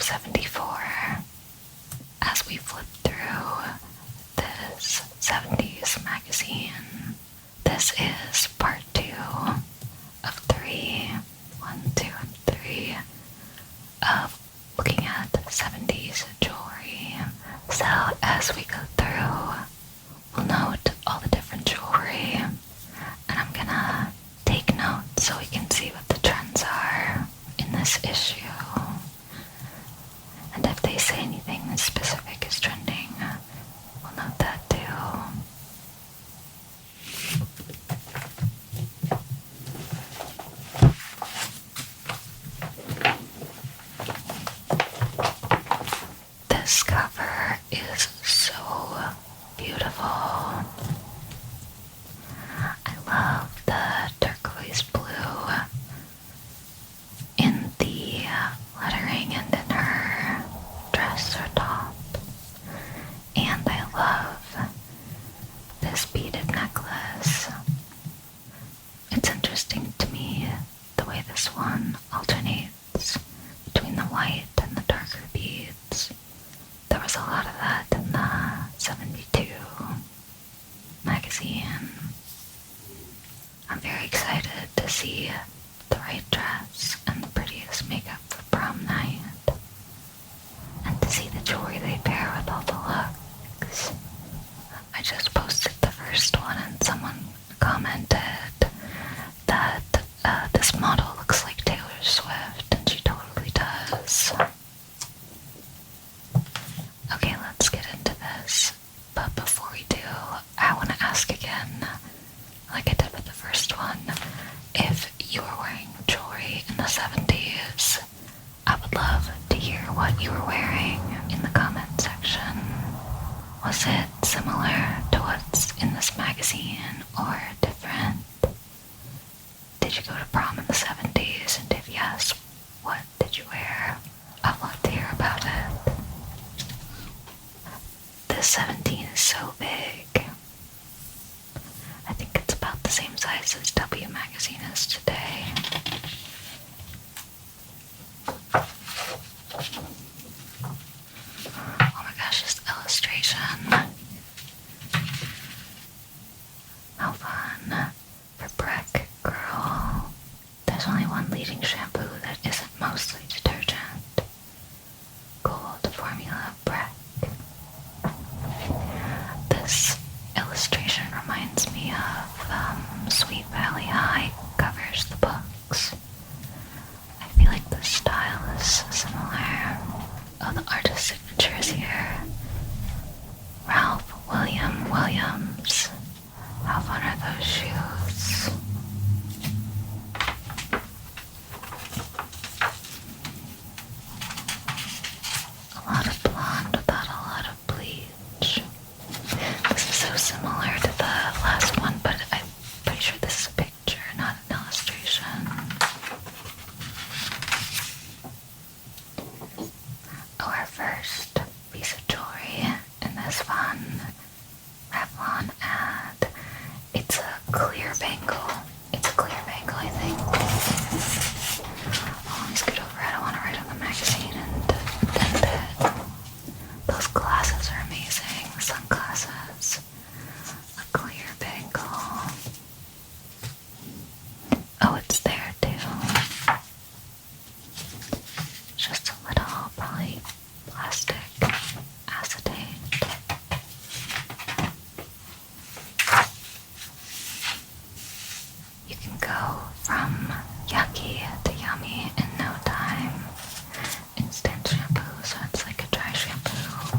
of 74 as we flip through this 70s magazine. This is part 2 of 3, 1, 2, and 3 of looking at 70s jewelry. So as we go through, we'll note all the different jewelry, and I'm gonna take notes so we can see what the trends are in this issue. And if they say anything specific is trending, we'll note that too. This cover is so beautiful. I love the turquoise blue in the lettering and in her dress or top. And I love this beaded necklace. It's interesting to me the way this one alternates between the white and the darker beads. There was a lot of that in the 72 magazine. I'm very excited to see the right dress and the prettiest makeup for prom night, and to see the jewelry they pair with all the looks. I just posted the first one and someone commented that this model looks like Taylor Swift, and she totally does. Okay, let's get into this. But before we do, I want to ask again, like I did with the first one, if you were wearing jewelry in the 70s, I would love to hear what you were wearing in the comment section. Was it similar to what's in this magazine or different? Did you go to prom in the 70s? And if yes, what did you wear? I'd love to hear about it. This 17 is so big. I think it's about the same size as W magazine is today. Oh my gosh, this illustration. How fun. For Breck Girl. There's only one leading shampoo that isn't mostly detergent. Gold Formula Breck. This illustration reminds me of Sweet Valley High covers the books. I feel like the style is similar. Oh, the artist signature is here. Ralph William Williams. How fun are those shoes? A lot of blonde without a lot of bleach. This is so similar to the last one, but I'm pretty sure this is a picture, not an illustration. Oh, our first piece of jewelry in this fun Revlon ad. It's a clear bangle. It's a clear bangle, I think. Oh, let me scoot over. I don't want to write on the magazine and dent it. Those glasses are amazing. Sunglasses. A clear bangle. Oh, it's there too. Just a little, probably plastic acetate. You can go from yucky to yummy in no time. Instant shampoo, so it's like a dry shampoo.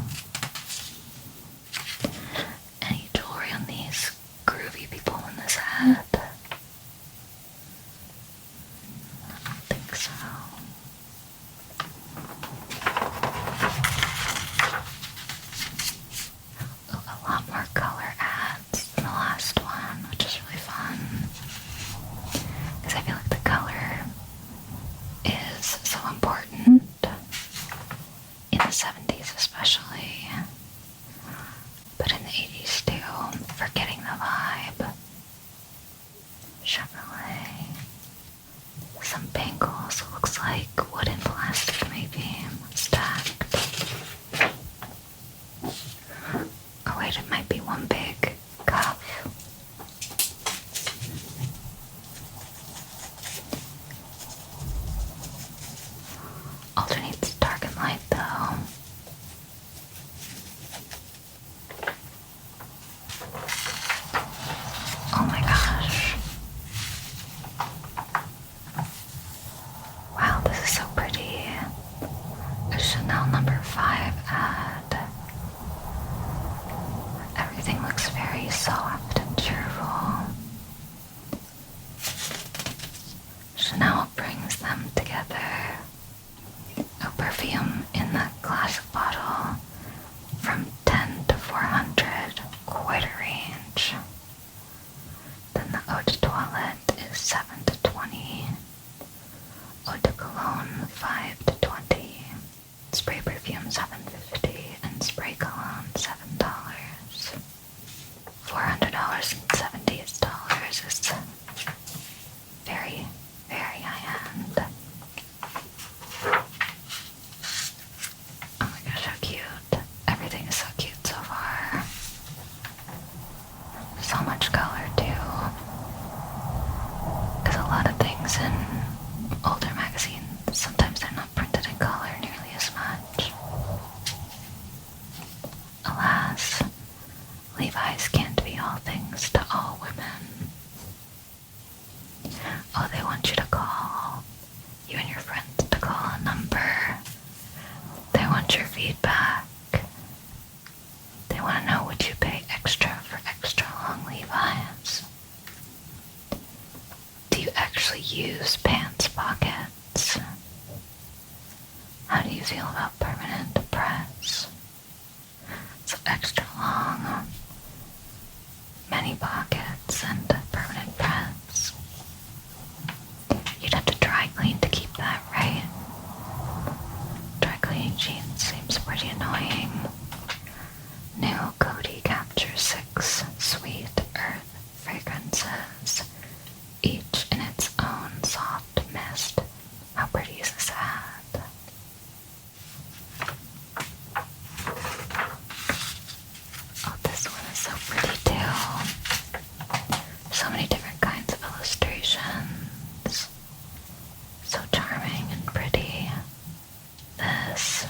Any jewelry on these groovy people in this hat? I don't think so. A lot more color ads than the last one, which is really fun. Because I feel like the color is so important in the 70s especially, but in the 80s too, for getting the vibe. Chevrolet. Some bangles, it looks like Spray perfume $7.50 and spray cologne $7. $400.70 is very, very high end. Oh my gosh, how cute. Everything is so cute so far. So much color too. Because a lot of things in older magazines, sometimes they're not printed in color nearly as much. Alas, Levi's can't be all things to all women. Oh, they want you to call. You and your friends to call a number. They want your feedback. They want to know would you pay extra for extra long Levi's. Do you actually use pants pockets? How do you feel about permanent press? So extra long, many pockets, and permanent press. You'd have to dry clean to keep that, right? Dry cleaning jeans seems pretty annoying. New Coty captures 6 sweet earth fragrances, each in its own soft mist. How pretty is this ad? Oh, this one is so pretty too. So many different kinds of illustrations. So charming and pretty. This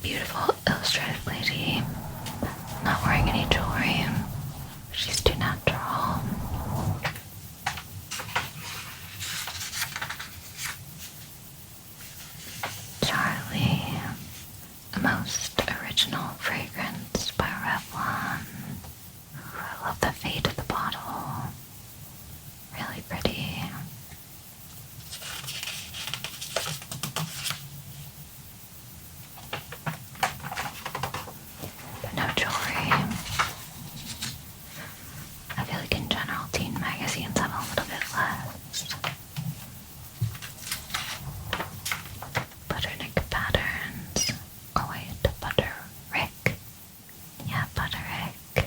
beautiful illustrated lady, not wearing any jewelry. She's too natural. Charlie, a most original fragrance by Revlon. Ooh, I love the fade of the bottle. Really pretty. But no jewelry. I feel like in general teen magazines have a little bit less. Butternick patterns. Oh wait, Butterick. Yeah, Butterick.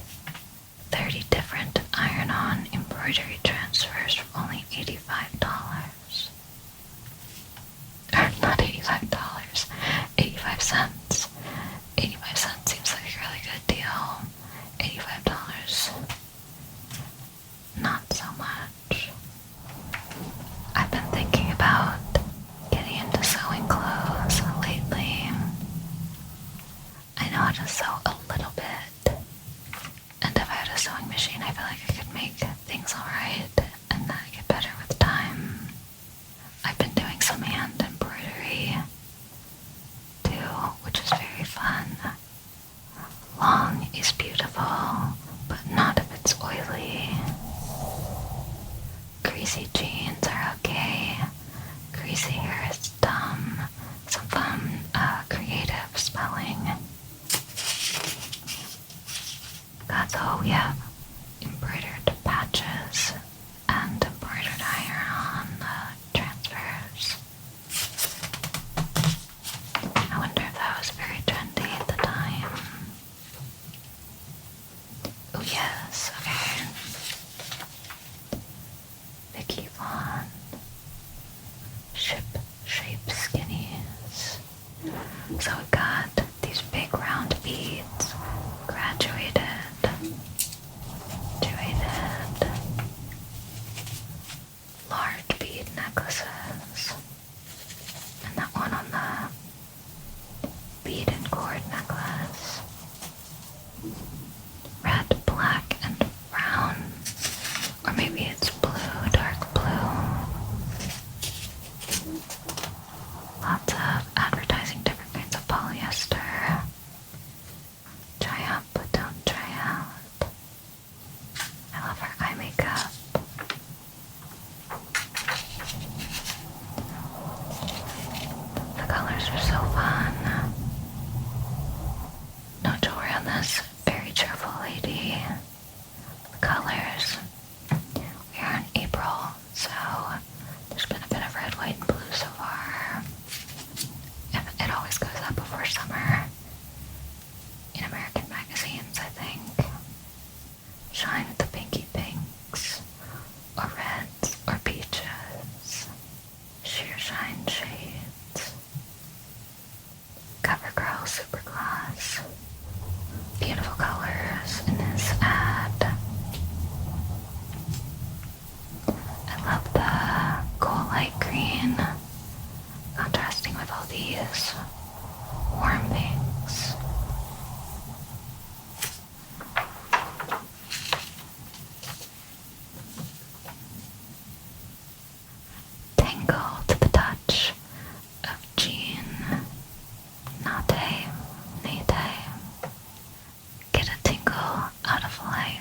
30 different iron-on embroidery transfers for only $85. Or not $85, 85 cents. 85 cents seems like a really good deal. $85. Not so much. I've been thinking about getting into sewing clothes lately. I know how to sew a little bit. And if I had a sewing machine, I feel like I could make things alright and then get better with time. I've been doing some hand embroidery too, which is very fun. Long is beautiful, but not if it's oily. Greasy jeans are okay. Greasy hair is dumb. Some fun, creative spelling. So we have embroidered patches and embroidered iron-on transfers. I wonder if that was very trendy at the time. Oh yes, okay. Vicky Vaughn. Ship shape skinnies. So we got these big round beads, graduated, large bead necklaces, and that one on the bead and cord necklace. Red, black, and brown, or maybe it's blue, dark blue. Lots of advertising different kinds of polyester. Try up, but don't try out. I love her eye makeup. The colors are so fun. No jewelry on this very cheerful lady. The colors. We are in April, so there's been a bit of red, white, and blue so far. green, contrasting with all these warm pinks. Tingle to the touch of Jean. Nate, Nate. Get a tingle out of life.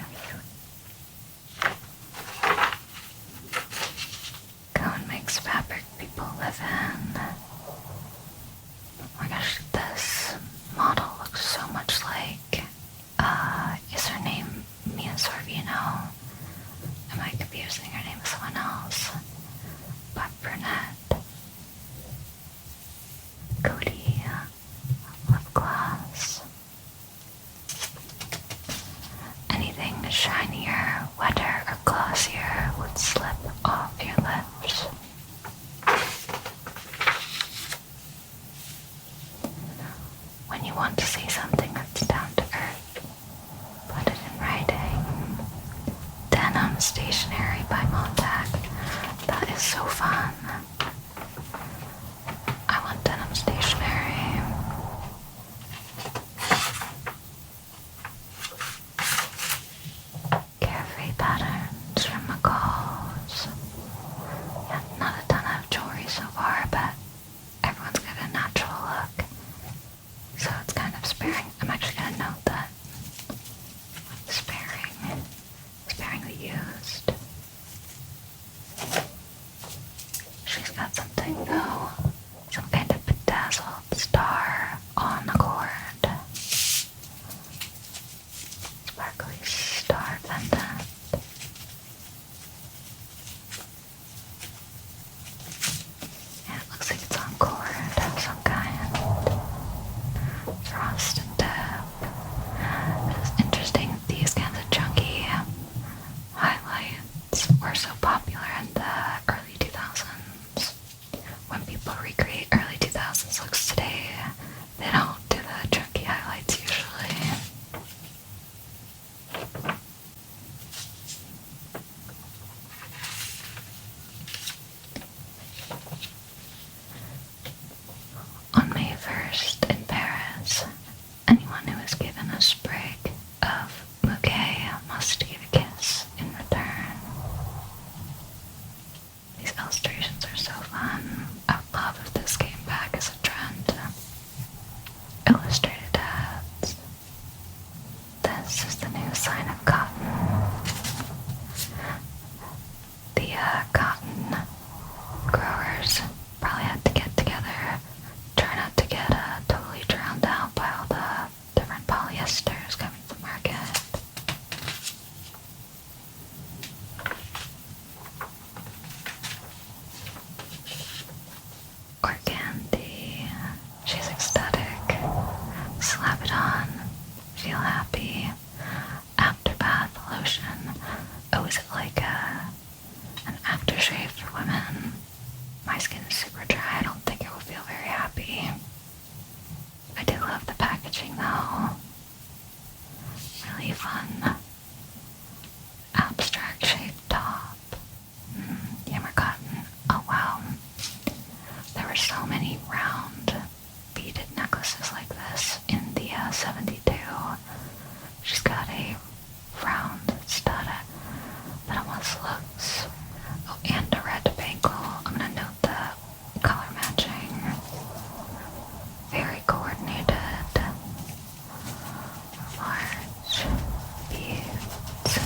Cone makes fabric people live in. Oh my gosh, this model looks so much like, is her name Mia Sorvino? Am I confusing her name with someone else? But brunette. Cody, lip gloss. Anything shinier, wetter, or glossier would slip off your lips. When you want to say something that's down to earth, put it in writing. Denim Stationery by Montag. That is so fun. I want denim stationery. Carefree patterns from McCall's. Yeah, not a ton of jewelry so far, but everyone's got a natural look. So it's kind of sparing. I'm actually gonna note that. Sparingly used. She's got something though. Some kind of bedazzled star on the cord. Sparkly star pendant. And it looks like it's on cord of some kind. Frosted tip. It's interesting, these kinds of chunky highlights were so popular in the early 2000s. When people recreate early 2000s looks today, they don't do the chunky highlights usually. On May 1st in Paris, anyone who is given a sprig of bouquet must give a kiss in return. These illustrations are so fun. I would love if this came back as a trend. Illustrated ads. This is the new sign of cotton. The cotton growers probably had to get together, try not to get totally drowned out by all the different polyesters coming to market. Organdy. She's ecstatic. Slap it on. Feel happy. Afterbath lotion. Oh, is it like an aftershave for women? My skin is super dry. I don't think it will feel very happy. I do love the packaging though. Really fun. Abstract shaped top. Yammer cotton. Oh wow. There were so many round beaded necklaces like this in the 72. She's got a round stud that almost looks... Oh, and a red bangle. I'm gonna note the color matching. Very coordinated. Large beads.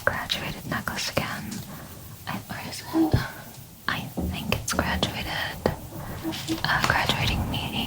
Graduated necklace again. Where is it? I think it's graduated. Graduating medium.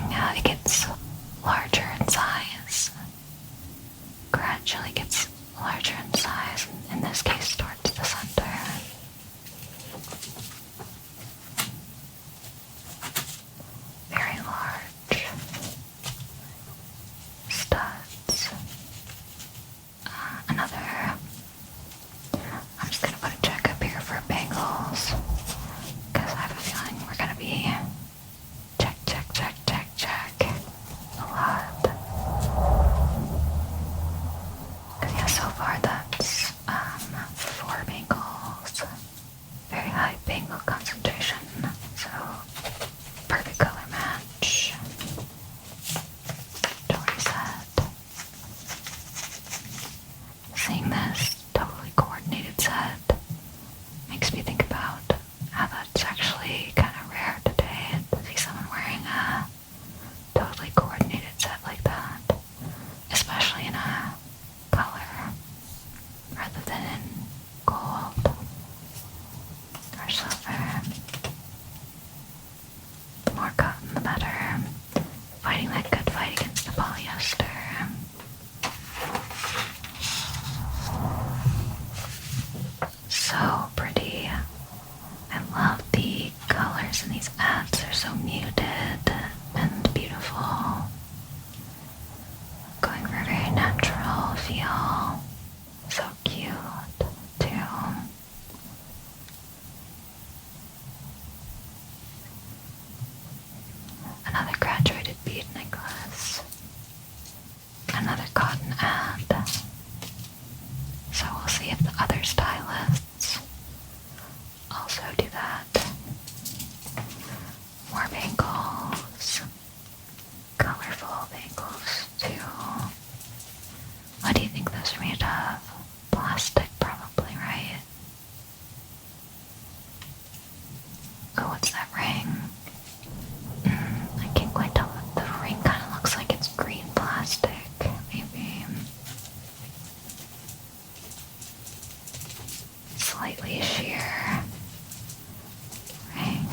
Oh, what's that ring? I can't quite tell. The ring kind of looks like it's green plastic, maybe. Slightly sheer ring.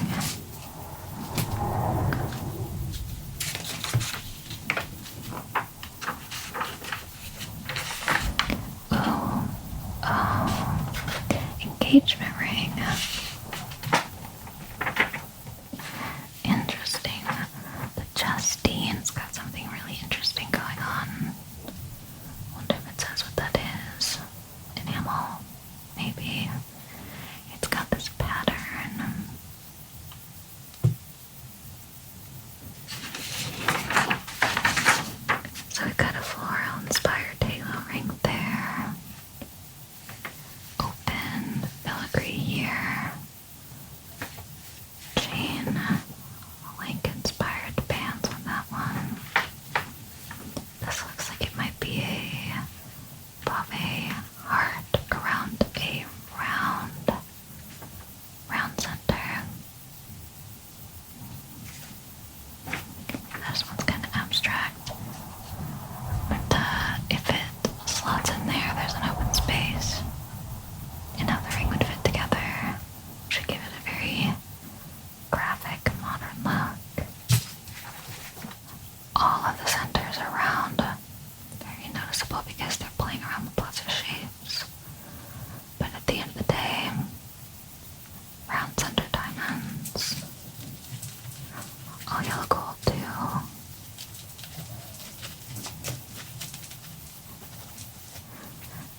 Engagement ring. Interesting. The Justine's got something really interesting going on. Wonder if it says what that is. Enamel, maybe. It's got this pattern. So we've got a floral inspired halo ring there. Open filigree here. Chain, link inspired bands on that one. This looks like it might be a pave heart around a round center. This one's kind of abstract, but if it slots in there, there's an open space, and how the ring would fit together should give it a very graphic, modern look. All of the centers are round, very noticeable because they're playing around with lots of shapes. But at the end of the day, round center diamonds. All yellow gold too.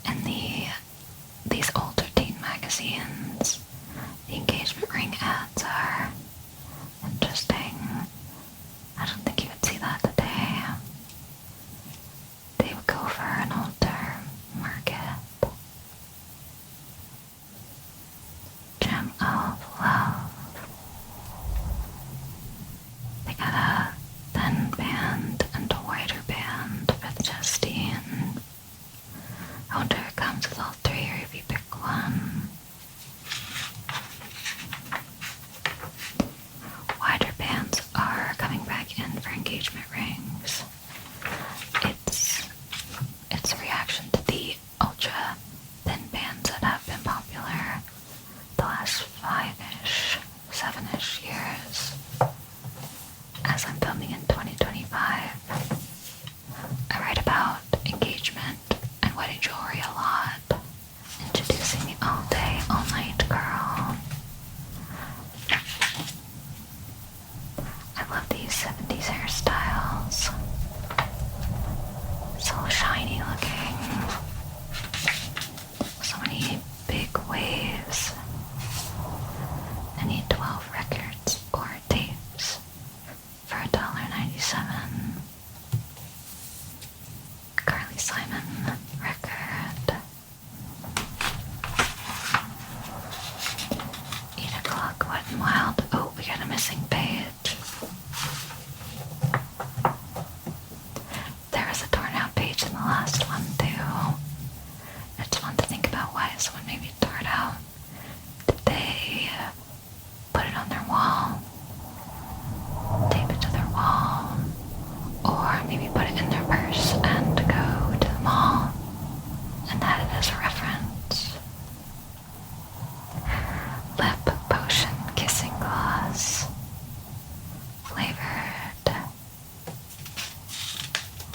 And these older teen magazines, the engagement ring ads are interesting. I don't think you would see that today. They would go for an older market. Gem of Love. They got a thin band and a wider band for the Justine. I wonder if it comes with all three or if you pick one. Wider bands are coming back in for engagement rings. It's a reaction to the ultra thin bands that have been popular the last 5-ish, 7-ish years. As I'm filming in 2025, I write about engagement and wedding jewelry a lot, introducing the all-day, all-night girl. I love these 70s hairstyles. So shiny looking. So many big waves. I need 12 records or tapes for $1.97. Carly Simon record. 8 o'clock, Wet and Wild. Oh, we got a missing page. There was a torn out page in the last one too. It's fun to think about why someone maybe tore it out. Did they put it on their wall? Tape it to their wall? Or maybe put it in their purse and go to the mall and had it as a reference. Lip Potion Kissing Gloss. Flavored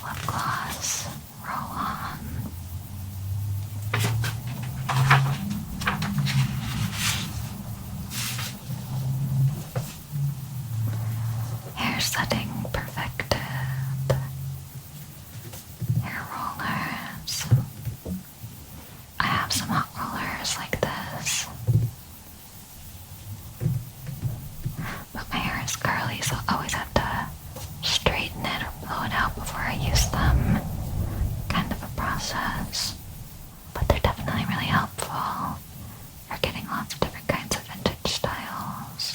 lip gloss. Roll on. Hair setting perfected. Hair rollers. I have some hot rollers like this, but my hair is curly, so I always have to straighten it or blow it out before I use them. Kind of a process, but they're definitely really helpful for getting lots of different kinds of vintage styles.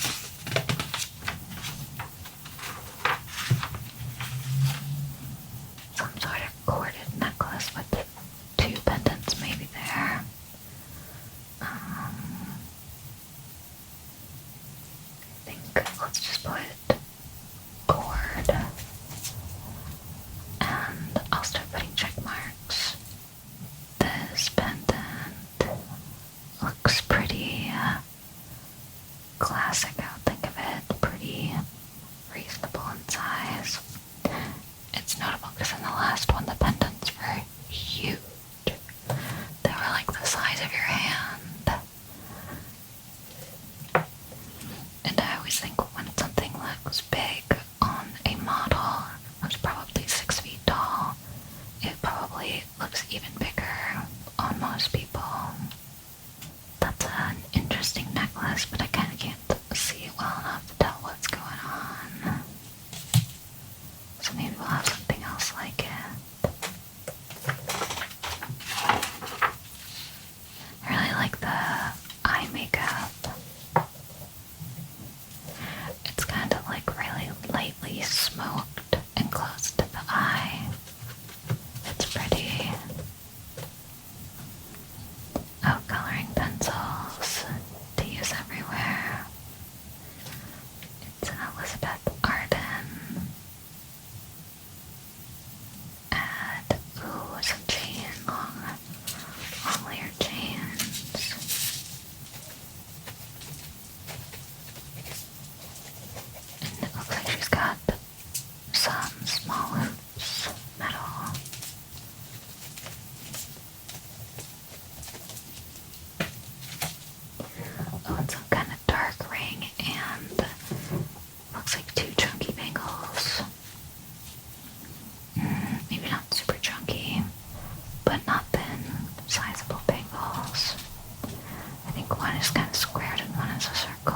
just kind of squared in one as a circle.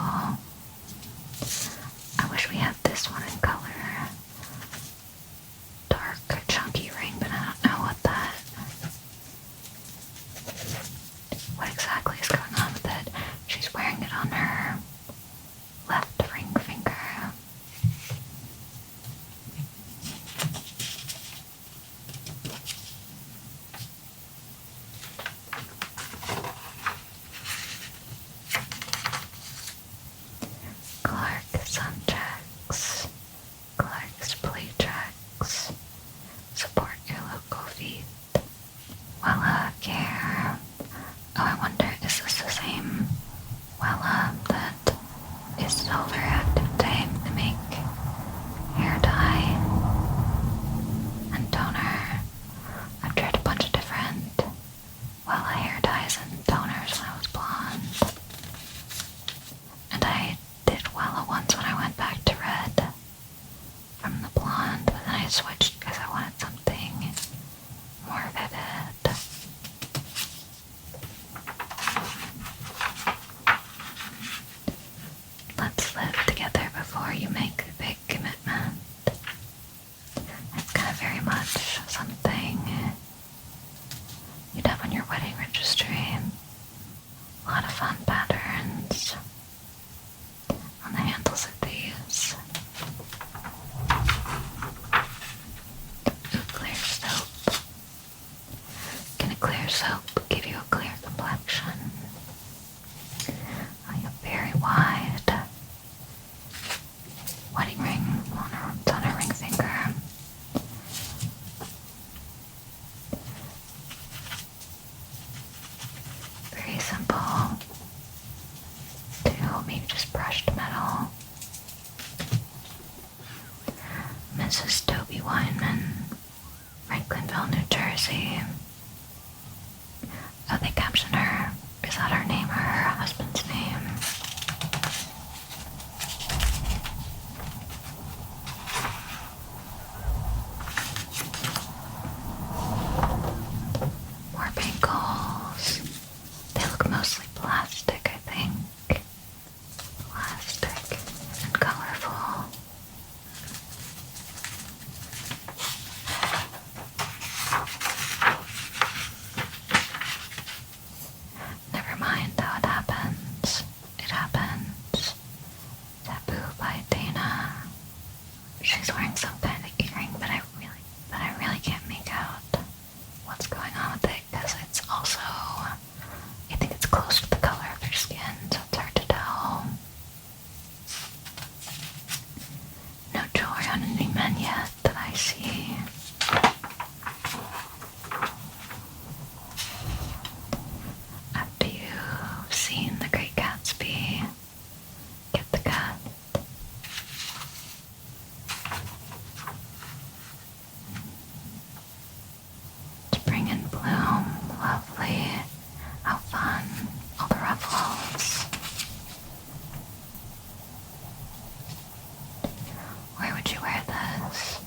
I wish we had this one in color. Dark, chunky ring, but I don't know what exactly is going on with it. She's wearing it on her left ring finger. Clark's checks. Clark's play checks. Support your local feet. Wella care. Oh, I wonder, is this the same Wella that is still very active today to make hair dye and toner? I've tried a bunch of different Wella hair dyes and toners when I was blonde. And I did Wella once when I went back to red from the blonde, but then I switched because I wanted something more vivid. Let's live together before you make a big commitment. It's kind of very much something you'd have on your wedding registry. A lot of fun patterns on the handles of these. Ooh, clear soap. Can a clear soap give you a clear complexion? Oh, you have very wide wedding ring on her ring finger. Very simple. To maybe just brushed metal. Mrs. Toby Weinman, Franklinville, New Jersey. Oh, they captioned her. Is that her name or her husband's name? More bangles. They look mostly plastic, I think. Plastic and colorful. Never mind how it happens. It happens. Taboo by Dana. She's wearing some kind of earring, but I really can't make out what's going on with it because it's also, I think it's close to the color of her skin, so it's hard to tell. No jewelry on any men yet that I see. After you've seen The Great Gatsby, get the cut. Spring in bloom, lovely. How fun, all the ruffles. Where would you wear this?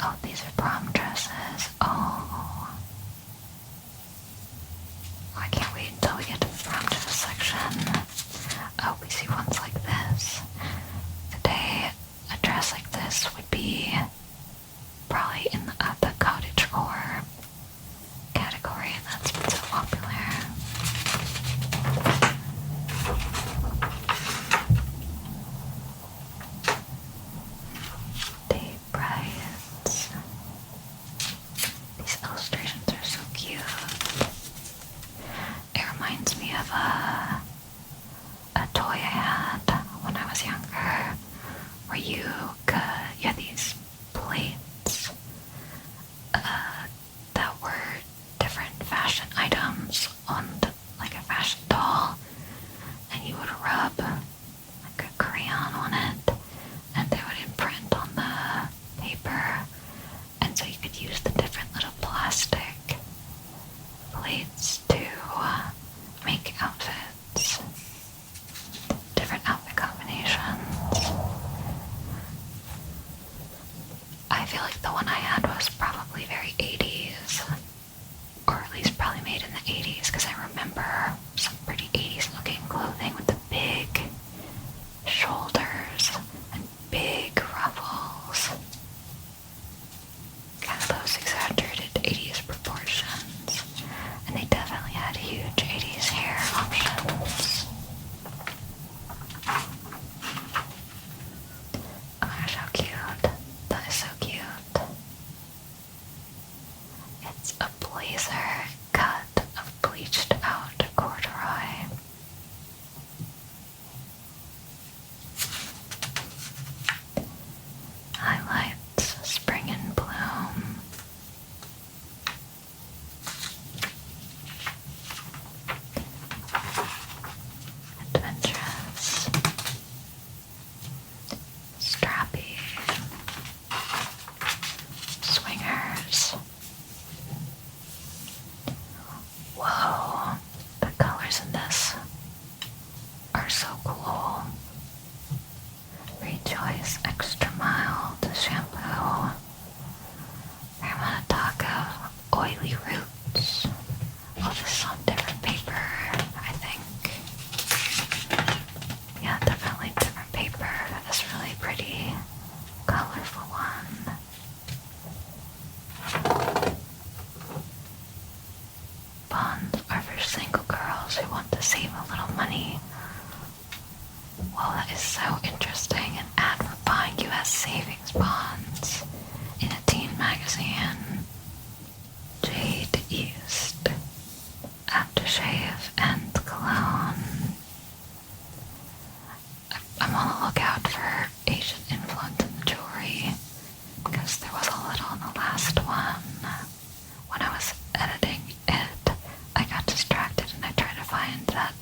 Oh, these are prom dresses. Oh. I can't wait until we get to the prom dress section. Oh, we see ones like this. Today, a dress like this would be probably in the cottagecore category. That's been so popular. Day brides. These illustrations are so cute. It reminds me of a toy I had when I was younger, where you had these plates that were different fashion items on like a fashion doll, and you would rub like a crayon on it, and they would imprint on the paper, and so you could use the different little plastic plates to make outfits, different outfit combinations. I feel like the one I had was probably very 80s, or at least probably made in the 80s, because I remember some pretty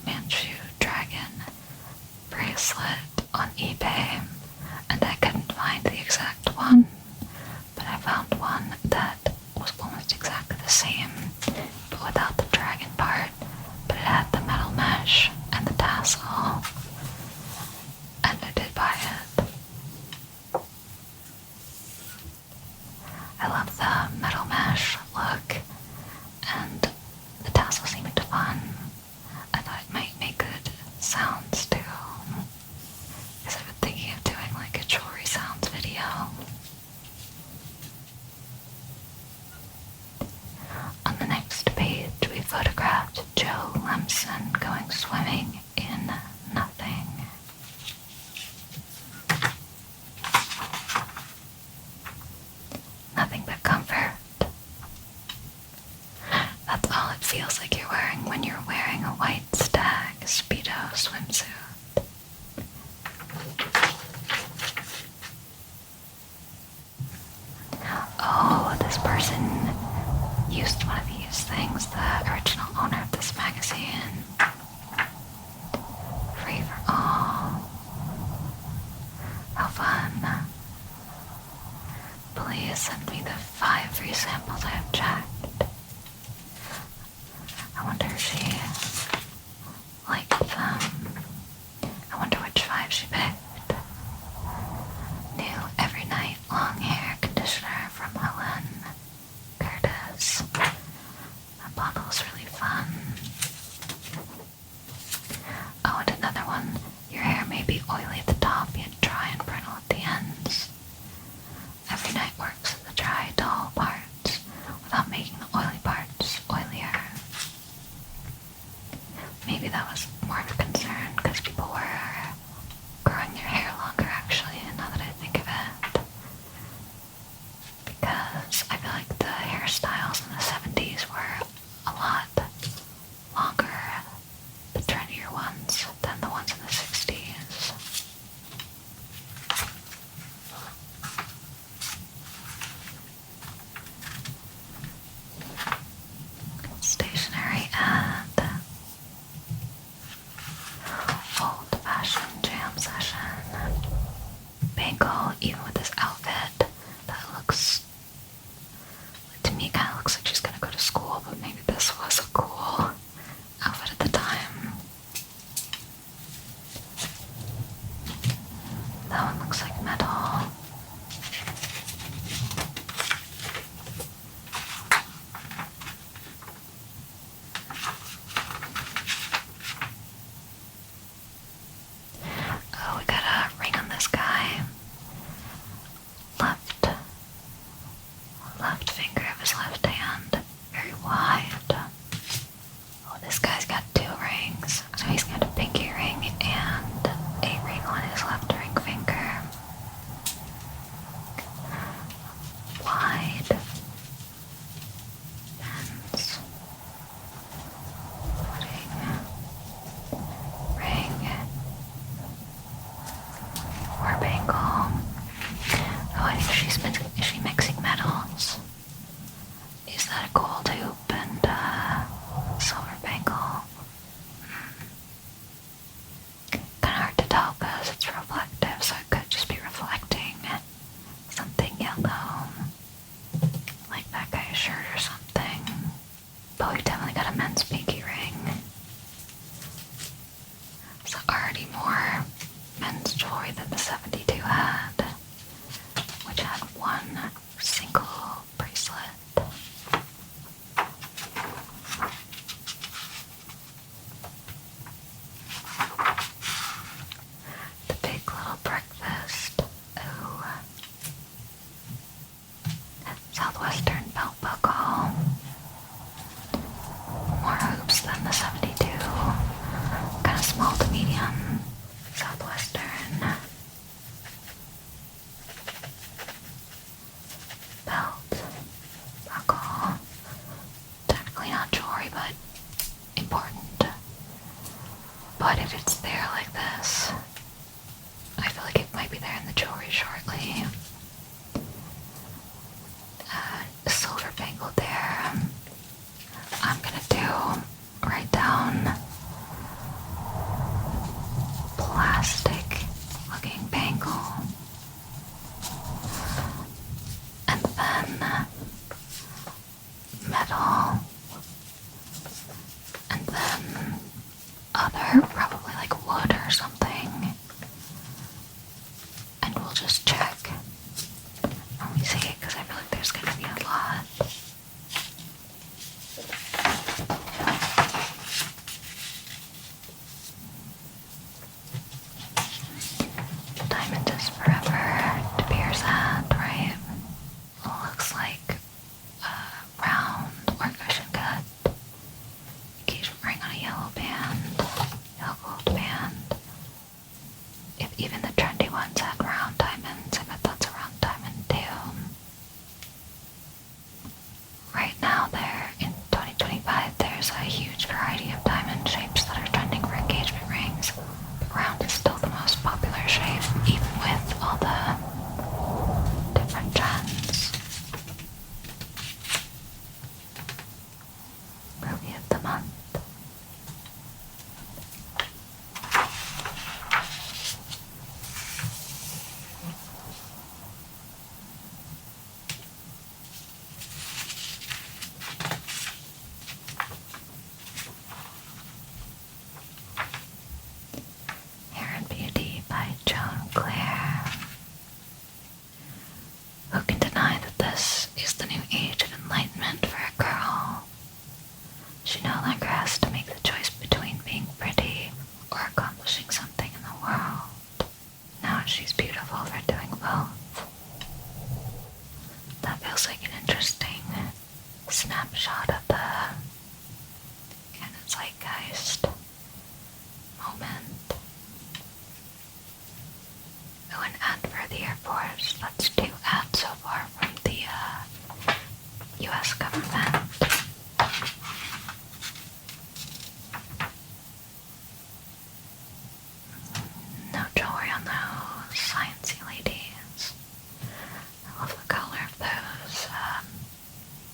Manchu dragon bracelet on eBay, and I couldn't find the exact one, but I found one that was almost exactly the same, but without the dragon part, but it had the metal mesh and the tassel, and I did buy it. I love the metal mesh look, and the tassel seemed fun. I thought it might make good sounds too, because I've been thinking of doing like a jewelry sounds video. On the next page, we photographed Joe Lemson going swimming in nothing. Nothing but comfort. That's all it feels like you're wearing when you're wearing a white stag Speedo swimsuit. Oh, this person used one of these things, the original owner of this magazine. Free for all. How fun. Please send me the 5 free samples I have checked. I wonder if she liked them. I wonder which 5 she picked. New Every Night Long Hair Conditioner from Helen Curtis. That bottle's really fun. Oh, and another one. Your hair may be oily at the top, yet dry and brittle at the ends. Every night works at the dry, dull parts without making the oily parts oilier. Maybe that was more of a concern because people were growing their hair longer, actually, now that I think of it. Because I feel like the hairstyles in the 70s were a lot longer, the trendier ones, than the ones in the 60s. Stationery and old-fashioned jam session. Bangle, even with this outfit, that looks, to me, kind of looks like she's gonna go to school, but maybe this was a cool outfit at the time. That one looks like metal. Oh, we got a ring on this guy. Left finger of his left hand. Very wide. Oh, this guy's got 2 rings. So he's got a pinky ring and a ring on his left ring finger. Wide. Pens. Ring. Or bangle. Oh, I think is she mixing metals? Is that a gold hoop and silver bangle? Kind of hard to tell because it's reflective, so it could just be reflecting something yellow, like that guy's shirt or something. But we've definitely got a men's pinky ring. So already more men's jewelry than the 72 had, which had 1 single bracelet. The big little breakfast. Oh. Southwestern belt buckle. More hoops than the 72. Kind of small to medium. Southwestern belt buckle. Technically not jewelry, but important. But if it's there like this, I feel like it might be there in the jewelry shortly. Silver bangle there. I'm gonna write down even the trendy ones had round diamonds. I bet that's a round diamond too. Right now there, in 2025, there's a huge variety of diamond shapes that are trending for engagement rings. But round is still the most popular shape, even with all the different trends. Movie of the month. Hair and Beauty by Joan Claire. Who can deny that this is the new age of enlightenment for a girl? She no longer has to make the choice between being pretty or accomplishing something in the world. Now she's beautiful for doing both. That feels like an interesting snapshot of the kind of zeitgeist moment. Oh, an ad for the Air Force. That's 2 ads so far from the US government. No jewelry on those sciencey ladies. I love the color of those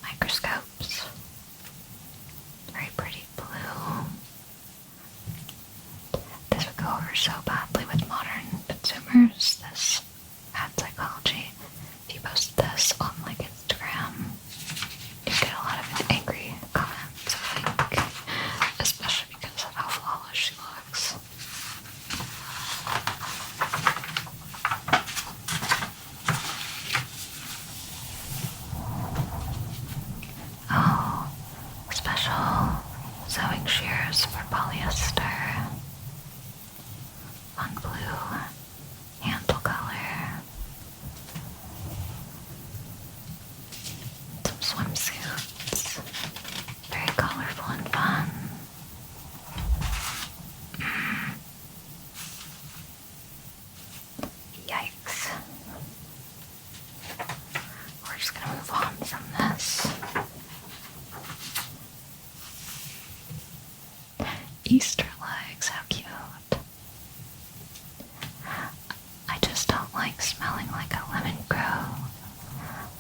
microscopes. Very pretty blue. This would go over so badly with modern consumers, this ad psychology. If you post this on like Instagram, you get a lot of angry comments, I think, especially because of how flawless she looks. Oh, special sewing shears for polyester. Fun blue handle color. Some swimsuits. Very colorful and fun. Yikes. We're just gonna move on from this. Easter legs, how cute. I just don't like smelling like a lemon grove.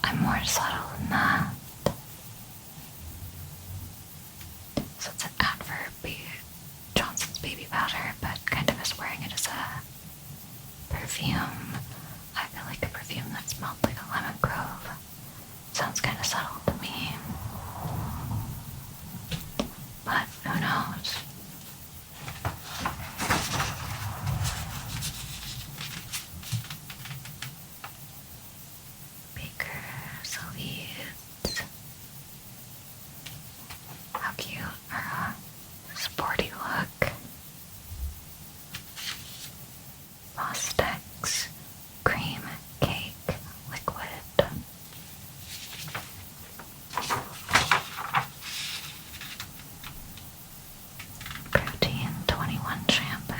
I'm more subtle than that. So it's an ad for Johnson's baby powder, but kind of is wearing it as a perfume. I feel like a perfume that smelled like a lemon grove. Sounds kind of subtle to me. But who knows? Baker's Leads. How cute. Her sporty look. Mostex cream cake liquid. Protein 21 shampoo.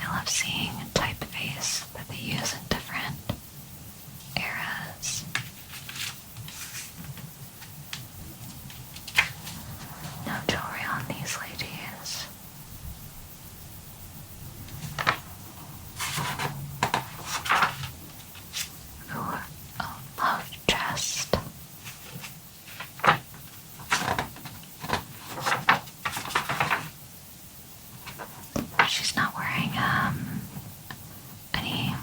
I love seeing typeface that they use in different eras. No jewelry on these ladies. Ooh, a love chest. She's not wearing any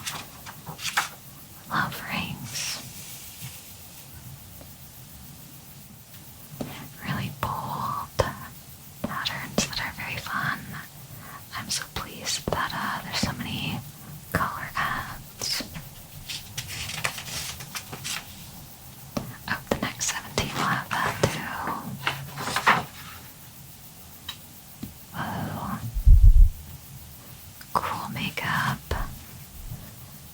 love rings. Really bold patterns that are very fun. I'm so pleased that there's so many color ads. Oh, the next 17 will have that too. Whoa. Cool makeup.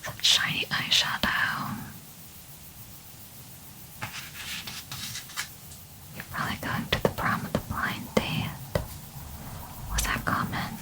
Such shiny eyeshadow. You're probably going to the prom with a blind date. Was that common?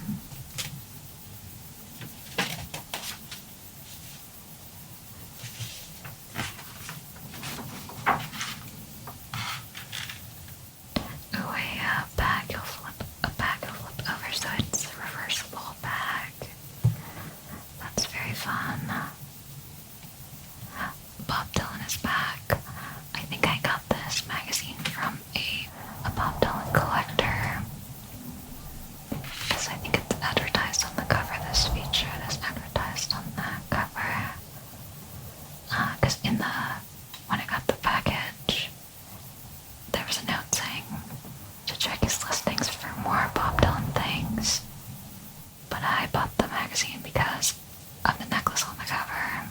because I think it's advertised on the cover. This feature is advertised on the cover. Because when I got the package, there was a note saying to check his listings for more Bob Dylan things. But I bought the magazine because of the necklace on the cover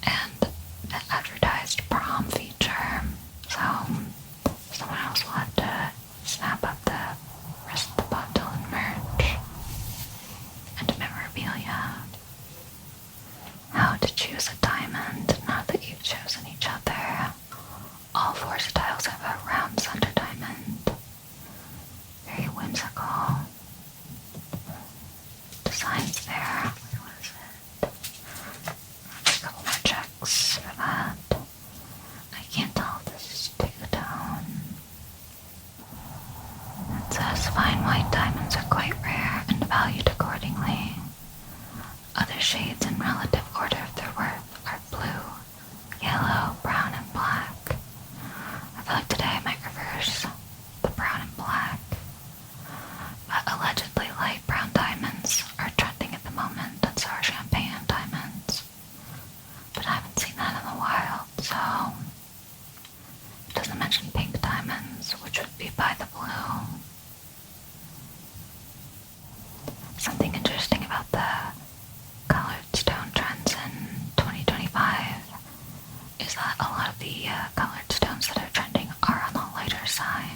and the advertised prom feature. So someone else will have to snap up the rest of the Bob Dylan merch and memorabilia. How to choose a diamond now that you've chosen each other. All 4 styles have a round center diamond. Very whimsical. Designs there. What is it? A couple more checks for that. I can't tell if this is two-tone. It says fine white diamonds are quite rare and valued accordingly. Other shades in relative order of their worth are blue, yellow, brown, and black. I feel like today I might reverse the brown and black. But allegedly light brown diamonds are trending at the moment, and so are champagne diamonds. But I haven't seen that in the wild, so it doesn't mention pink diamonds, which would be by the blue. Something interesting about the colored stone trends in 2025 is that a lot of the colored stones that are trending are on the lighter side.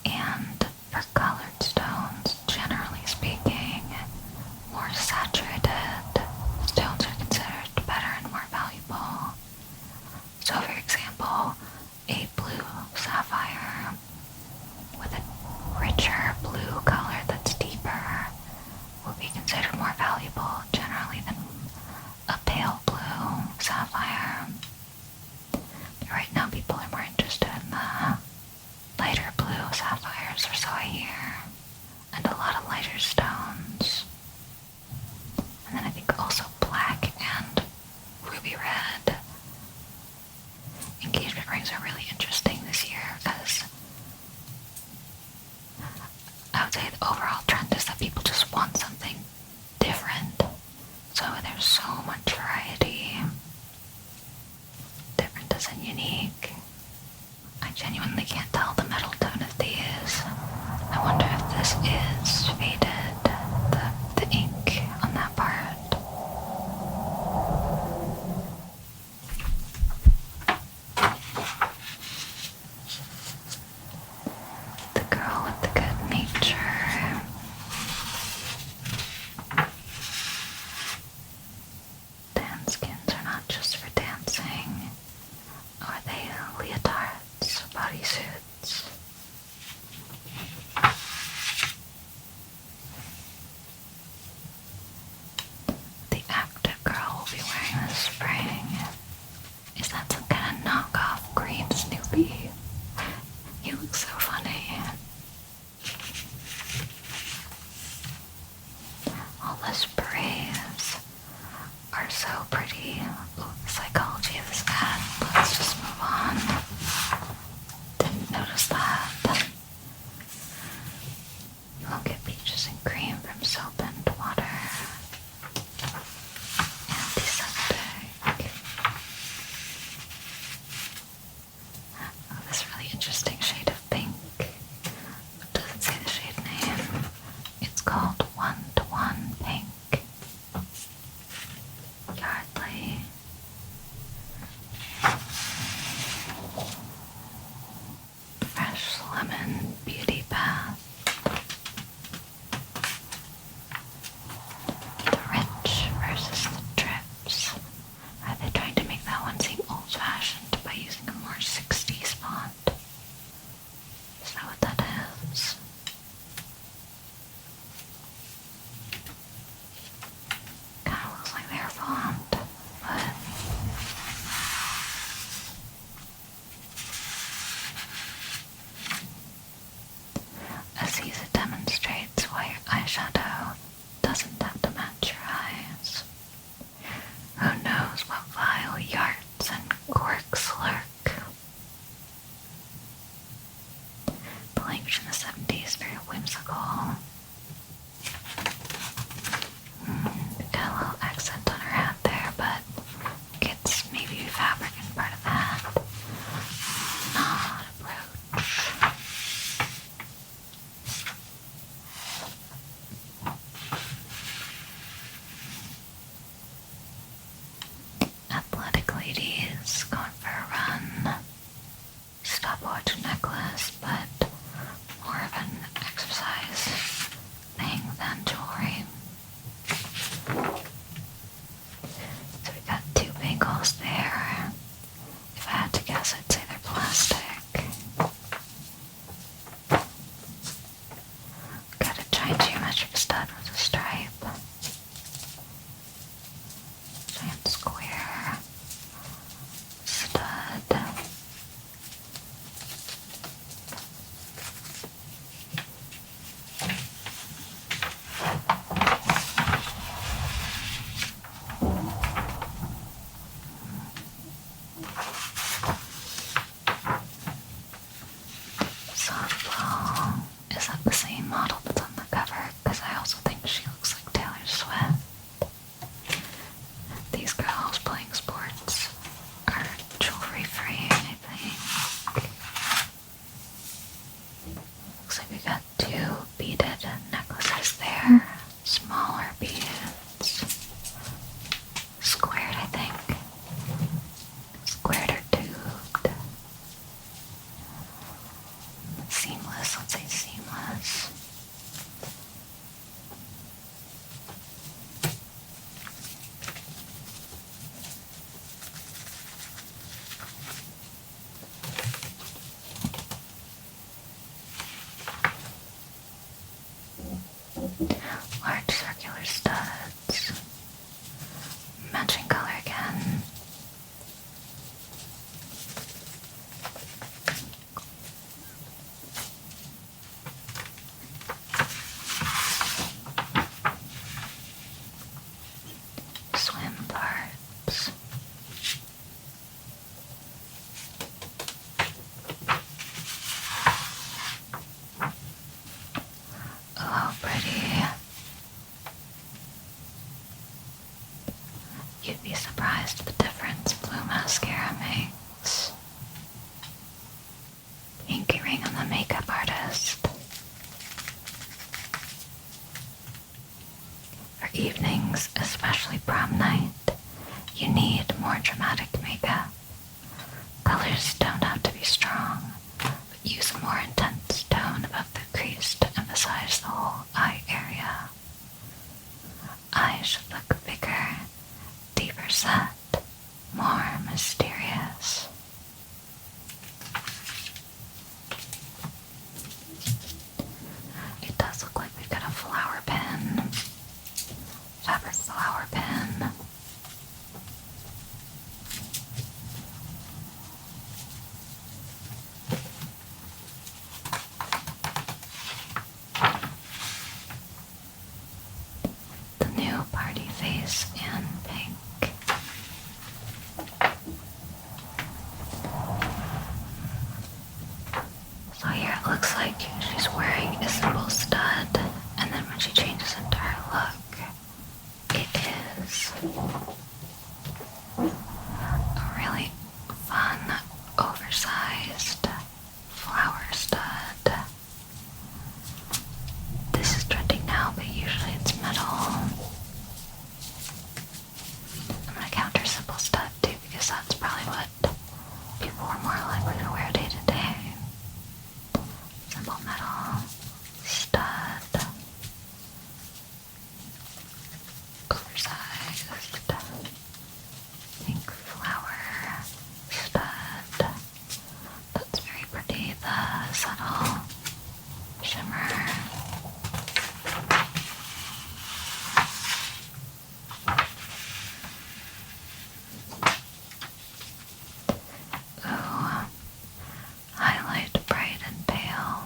And for colored stones, generally speaking, more saturated stones are considered better and more valuable. So for example, a blue sapphire with a richer blue color that's deeper will be considered more valuable generally than a pale blue sapphire. But right now people are more interested in the lighter blue sapphires, or so I hear, and a lot of lighter stones. And then I think also black and ruby red engagement rings are really interesting this year because I would say the overall trend is that people just want something different. So there's so much variety. Different isn't unique. I genuinely can't tell the metal tone of these. I wonder if this is faded, the ink on that part. The girl with the good nature. Danskins are not just for dancing. Are they leotards, bodysuits? The active girl will be wearing this spring. Is that some kind of knockoff green Snoopy? He looks so funny. All those berets are so pretty. Ooh, the psychology of this ad. Let's just move on. Didn't notice that. You won't get peaches and cream from soap and water. Antiseptic. Oh, this really interesting shade of pink. It doesn't say the shade name. It's called 1-to-1 Pink. Yardley. Fresh Lemon Beauty Bath. The rich versus the drips. Are they trying to make that one seem old-fashioned by using a more 60s font? Is that what that is? Kinda looks like their font, but Aziza demonstrates why your eyeshadow doesn't have to match your eyes. Who knows what vile yarts and quirks lurk? The language in the 70s, very whimsical. bangles there. If I had to guess, I'd say they're plastic. Got a giant geometric stud with a stripe. Giant square stud. Softball. Is that the same model that's on the cover? Because I also think she looks like Taylor Swift. These girls playing sports are jewelry free, I think. Looks like we got two beaded necklaces there. Smaller beads. Squared, I think. Squared or tubed. Seamless, let's say seamless. Large circular studs. Matching color again. Swim parts. Oh, how pretty. You'd be surprised at the difference blue mascara makes. Pinky ring on the makeup artist. For evenings, especially prom night, you need more dramatic makeup. Colors don't have to be strong, but use a more intense tone above the crease to emphasize the whole eye area. Eyes should look bigger, deeper set, more mysterious. It does look like we've got a flower pin, fabric flower pin. The new party face in pink. So here it looks like she's wearing a simple stud, and then when she changes into her look, it is a really fun, oversized flower stud. This is trending now, but usually it's metal. I'm gonna count her simple stud too, because that's probably what people are more likely to wear day to day. Simple metal stud. Oversized pink flower stud. That's very pretty. The subtle shimmer. Ooh, highlight bright and pale.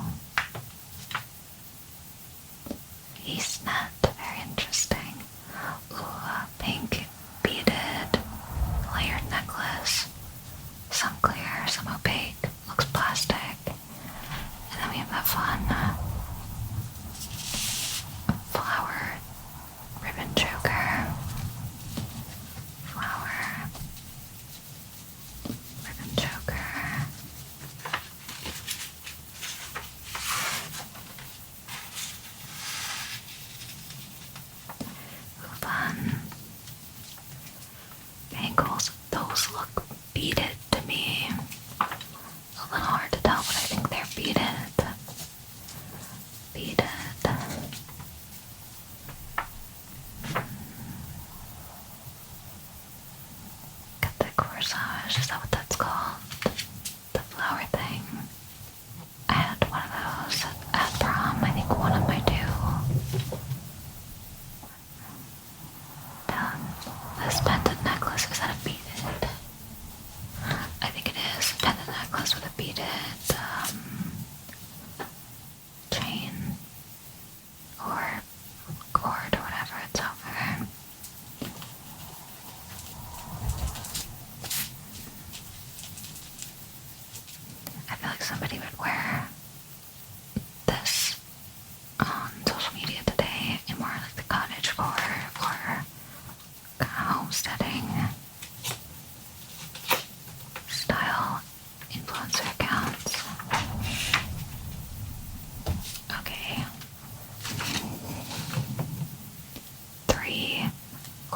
Yeast net, very interesting. Ooh, pink beaded layered necklace. Some clear, some opaque. Looks plastic. And then we have that fun flower ribbon choker. Flower ribbon choker. Fun. Bangles, those look beaded to me. A little hard to tell, but I think they're beaded.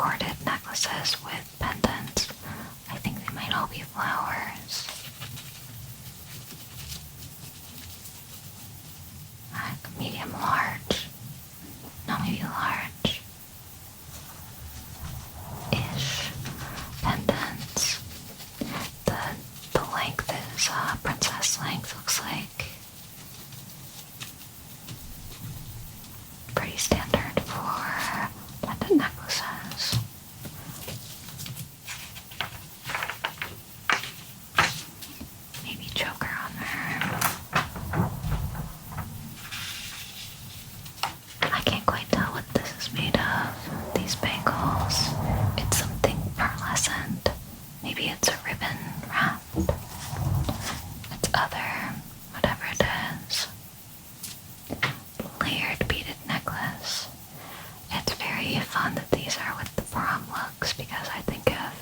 corded necklaces with pendants. I think they might all be flowers. Medium large. No, maybe large. Ish. Pendants. The length is princess length, looks like. Pretty standard for pendant necklaces. Maybe choker on there. I can't quite tell what this is made of. These bangles. It's something pearlescent. Maybe it's a ribbon wrap. It's other, whatever it is. Layered beaded necklace. It's very fun that these are with the prom looks because I think of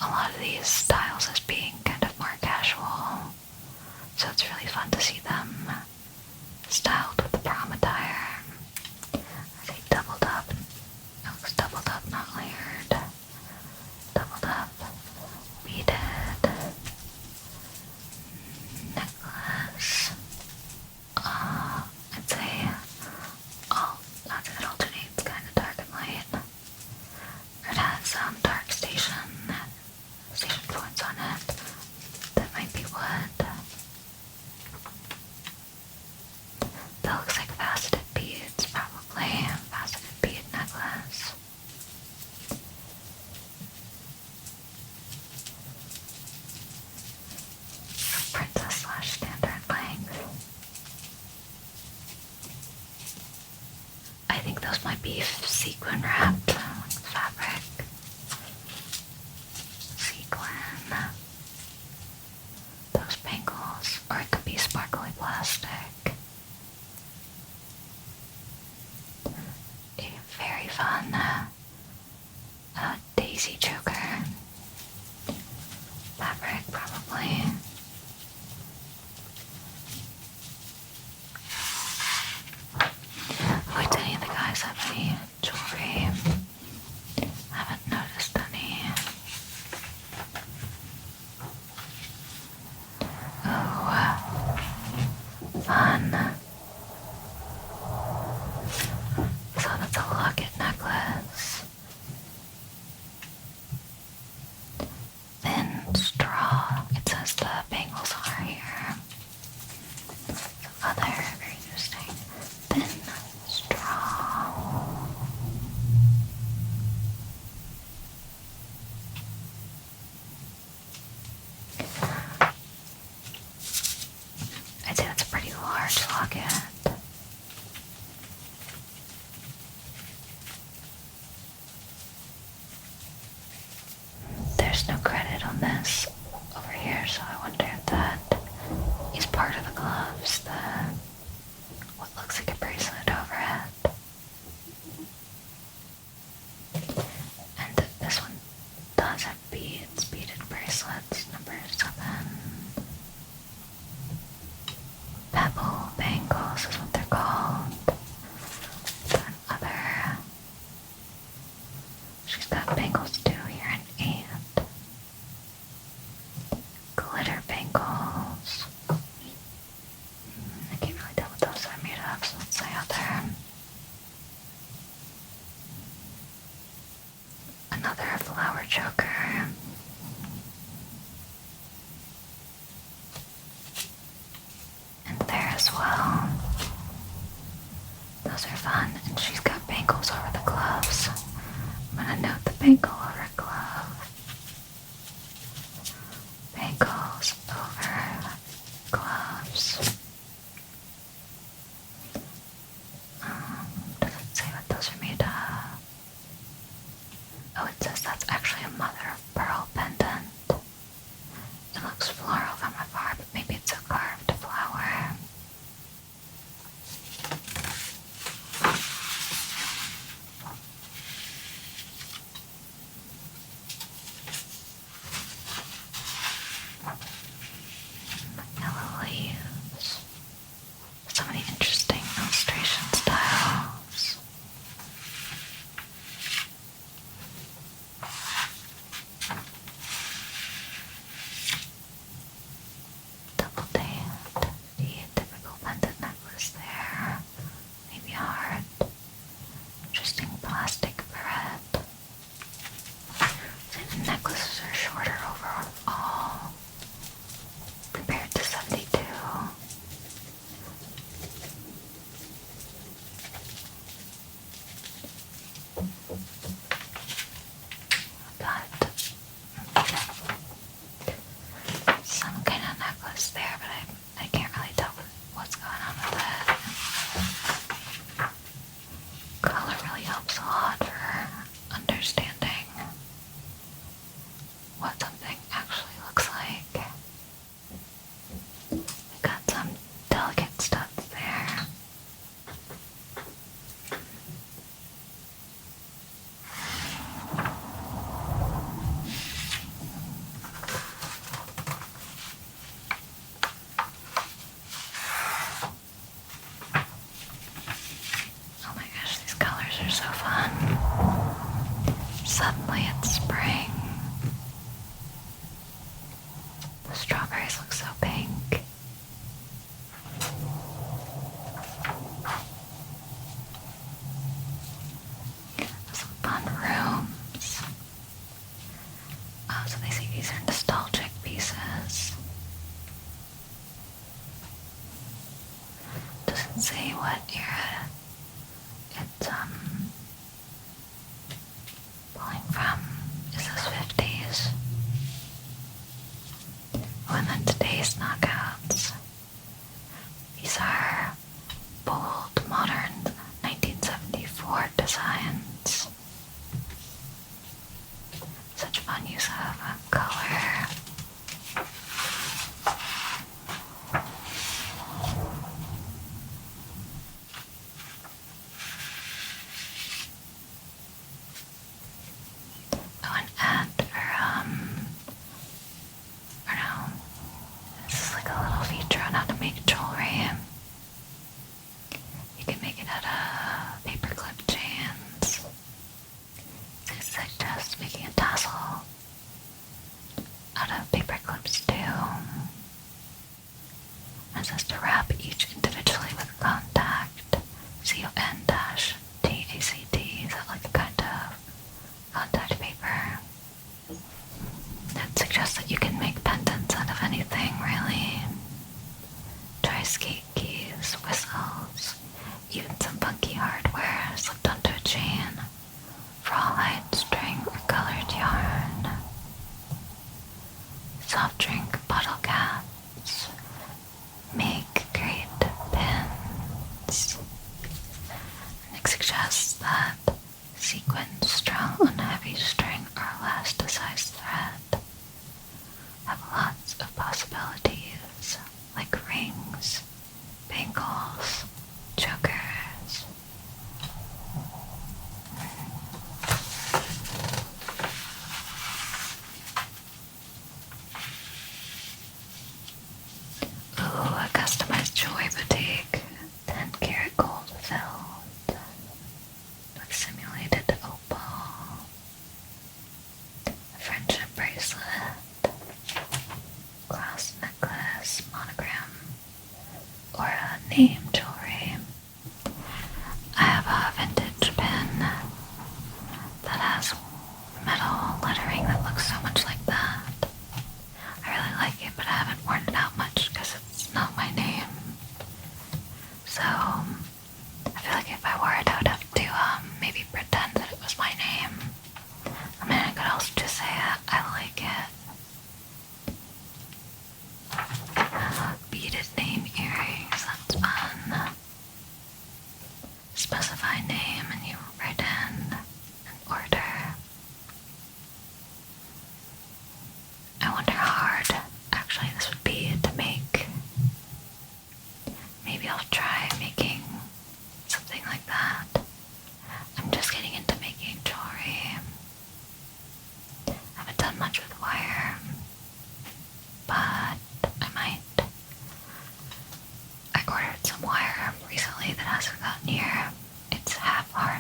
a lot of these styles as being kind of more casual. So it's really fun to see them styled with the prom attire. Are they doubled up? It looks doubled up, not layered. Doubled up, beaded necklace. I'd say it alternates kind of dark and light. It has dark station points on it. That might be wood. That looks like faceted beads, probably. Faceted bead necklace. Princess / standard length. I think those might be sequin wrapped fabric. Sequin. Those bangles. Or it could be sparkly plastic. A very fun daisy choker. Fabric, probably. Wait, do any of the guys have any jewelry? I haven't noticed any. Oh, fun. So that's a locket necklace. Thin straw. It says the bangles are here. Other very interesting. Thin straw. I'd say that's a pretty large locket. There's no credit on this over here, so I wonder if that is part of the gloves, what looks like a bracelet over it. And this one does have beads, beaded bracelets, number 7. Pebble bangles is what they're called. Then other. She's got bangles too here in 8. Glitter bangles. I can't really tell what those are made of, so let's say other. Another flower choker. And there as well. Those are fun. And she's got bangles over the gloves. I'm gonna note the bangle over glove. Bangles over gloves. Does it say what those are made of? Oh, it says that's actually a mother of pearl pendant. It looks floral from afar, but maybe it's a carved flower. lot for understanding what something actually looks like. We've got some delicate studs there. Oh my gosh, these colors are so fun. Suddenly it's spring. The strawberries look so pink. Some fun rooms. Oh, so they say these are nostalgic pieces. Doesn't say what era it's pulling from. Is this 50s? Oh, and then today's knockouts. These are bold, modern 1974 designs. Such fun use of color. Oh, an ad for, or no, this is like a little feature on how to make jewelry. You can make it out of paperclip chains. They suggest making a tassel out of paper clips too. It says to wrap each individually with contact. CON-TACT. Is that like a kind of contact paper? That suggests that you can make pendants out of anything, really. Try skate keys, whistles, even some funky hardware slipped onto a chain. Rawhide string or colored yarn. Soft drink bottle caps. Make great pins. And it suggests that sequins strung on heavy string or elasticized thread have lots of possibilities, like rings, bangles, chokers. Ooh, a customized jewelry boutique. 10-karat gold filled with simulated opal. A friendship bracelet. Cross necklace, monogram, or a name jewelry. I have a vintage pin that has metal lettering that looks so much like that. I really like it, but I haven't worn it out much because it's not my name. So, I feel like if I wore it, I would have to maybe pretend that it was my name. I mean, I could also just say I like it. Beaded name earrings, that's fun. Specify name and you write in an order. I wonder how hard actually this would be to make. Maybe I'll try making something like that. I'm just getting into making jewelry. I haven't done much with wire, but I might. I ordered some wire recently that hasn't gotten here. It's half hard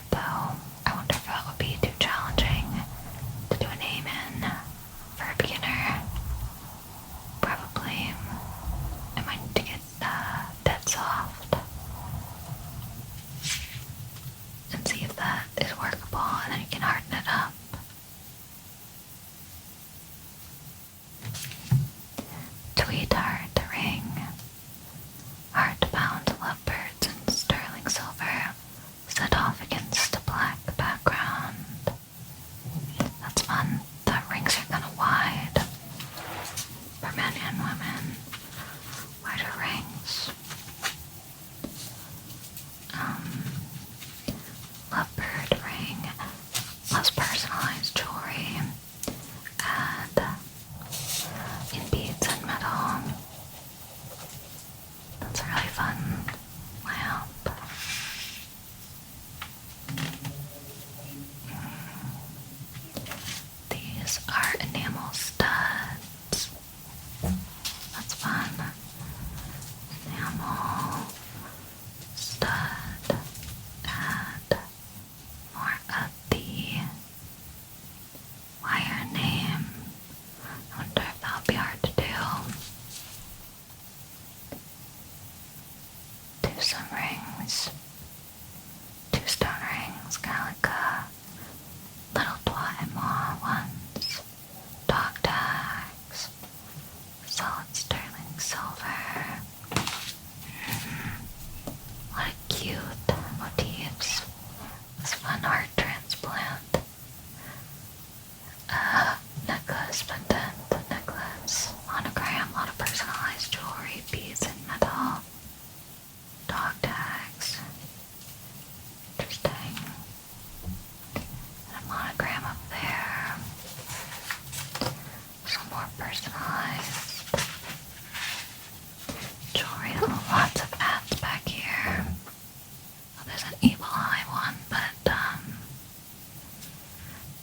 there's an evil eye one, but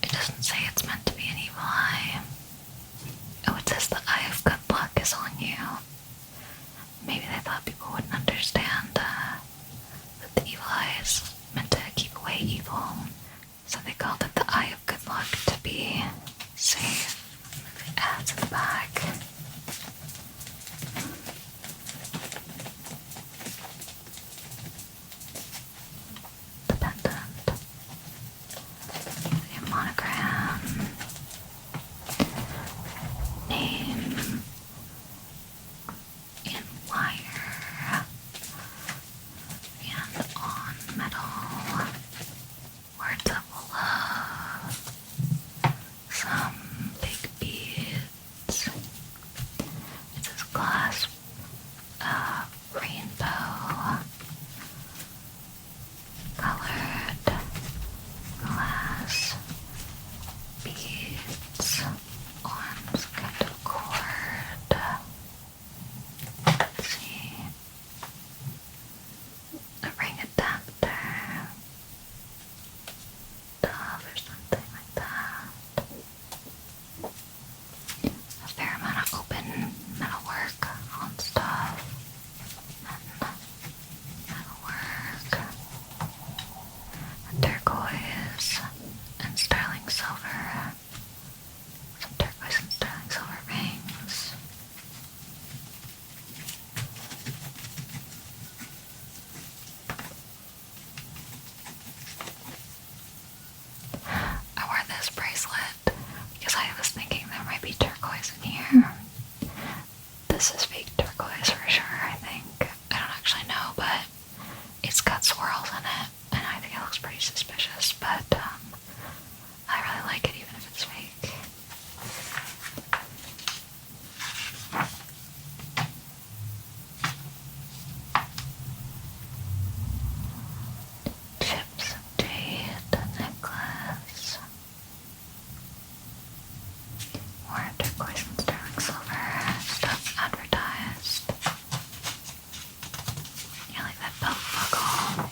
it doesn't say it's meant to be an evil eye. Oh, it says the eye of good luck is on you. Maybe they thought people wouldn't understand that the evil eye is meant to keep away evil, so they called it the eye of good luck to be safe. Add to the back. The pendant. The monogram. Name. In wire. And on metal. Words of love. Some big beads. It says glass, rainbow, colored glass beads on some kind of cord. Let's see. A ring adapter. Dove or something like that. A fair amount of open metalwork on stuff. And metalwork. A turquoise and sterling silver. Some turquoise and sterling silver rings. I wore this bracelet because I was thinking there might be turquoise in here. This is fake turquoise for sure, I think. I don't actually know, but it's got swirls in it, and I think it looks pretty suspicious, but I really like it even if it's fake. Chips of jade necklace. More turquoise and sterling silver stuff advertised. Yeah, like that belt buckle.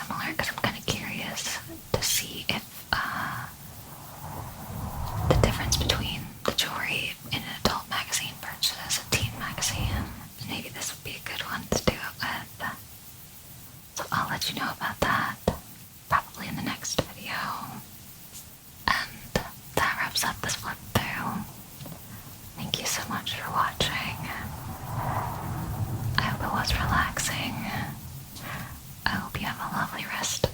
similar because I'm kind of curious to see if the difference between the jewelry in an adult magazine versus a teen magazine. Maybe this would be a good one to do it with. So I'll let you know about that probably in the next video. And that wraps up this flip through. Thank you so much for watching. I hope it was relaxing. I hope you have a lovely rest